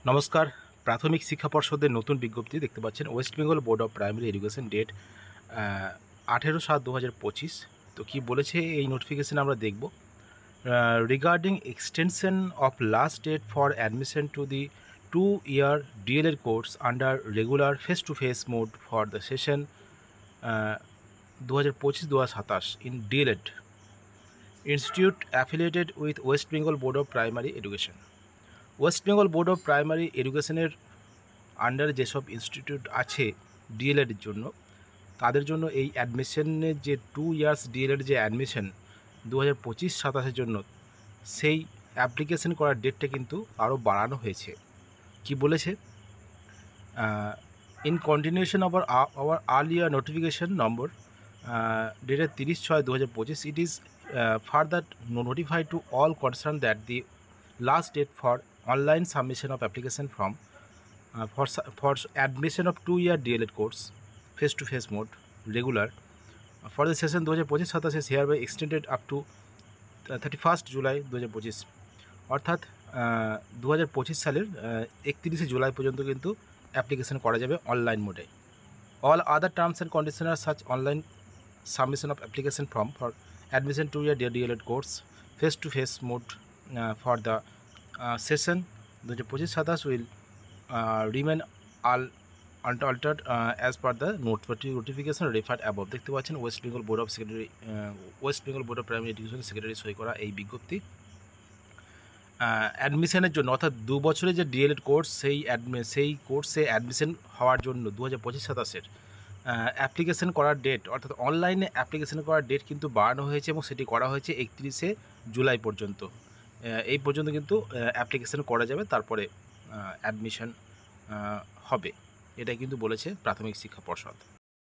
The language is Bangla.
নমস্কার। প্রাথমিক শিক্ষা পর্ষদের নতুন বিজ্ঞপ্তি দেখতে পাচ্ছেন। West Bengal board of primary education date 18/7/2025। তো কি বলেছে এই নোটিফিকেশন আমরা দেখব। Regarding extension of last date for admission to the 2-year DLED course under regular face to face mode for the session 2025-2027 in DLED institute affiliated with West Bengal board of primary education. West Bengal board of primary এডুকেশনের আন্ডারে যেসব ইনস্টিটিউট আছে ডিএলএডের জন্য, তাদের জন্য এই অ্যাডমিশনের যে 2 ইয়ার্স ডিএলএড যে অ্যাডমিশন 2025-27-এর জন্য, সেই অ্যাপ্লিকেশন করার ডেটটা কিন্তু আরও বাড়ানো হয়েছে। কি বলেছে? In continuation of our earlier notification number dated 30/6/2025, it is further notified to all concern that the last date for online submission of application from for admission of 2-year DLED course face to face mode regular for the session 2025-27 is hereby extended up to 31st July 2025। অর্থাৎ 2025 সালের 31শে জুলাই পর্যন্ত কিন্তু অ্যাপ্লিকেশন করা যাবে অনলাইন মোডে। All other terms and condition আর such online submission of application form for admission 2-year DLED course face to face mode for the session 2025-27 will remain unaltered as per the notification referred above। দেখতে পাচ্ছেন West Bengal board of secretary West Bengal board of primary education secretary সই করা এই বিজ্ঞপ্তি। অ্যাডমিশনের জন্য অর্থাৎ 2 বছরের যে ডিএলএড কোর্স, সেই কোর্সে অ্যাডমিশন হওয়ার জন্য 2025-27-এর অ্যাপ্লিকেশন করার ডেট, অর্থাৎ অনলাইনে অ্যাপ্লিকেশন করার ডেট কিন্তু বাড়ানো হয়েছে এবং সেটি করা হয়েছে 31শে জুলাই পর্যন্ত। এই পর্যন্ত কিন্তু অ্যাপ্লিকেশন করা যাবে, তারপরে অ্যাডমিশন হবে। এটাই কিন্তু বলেছে প্রাথমিক শিক্ষা পর্ষদ।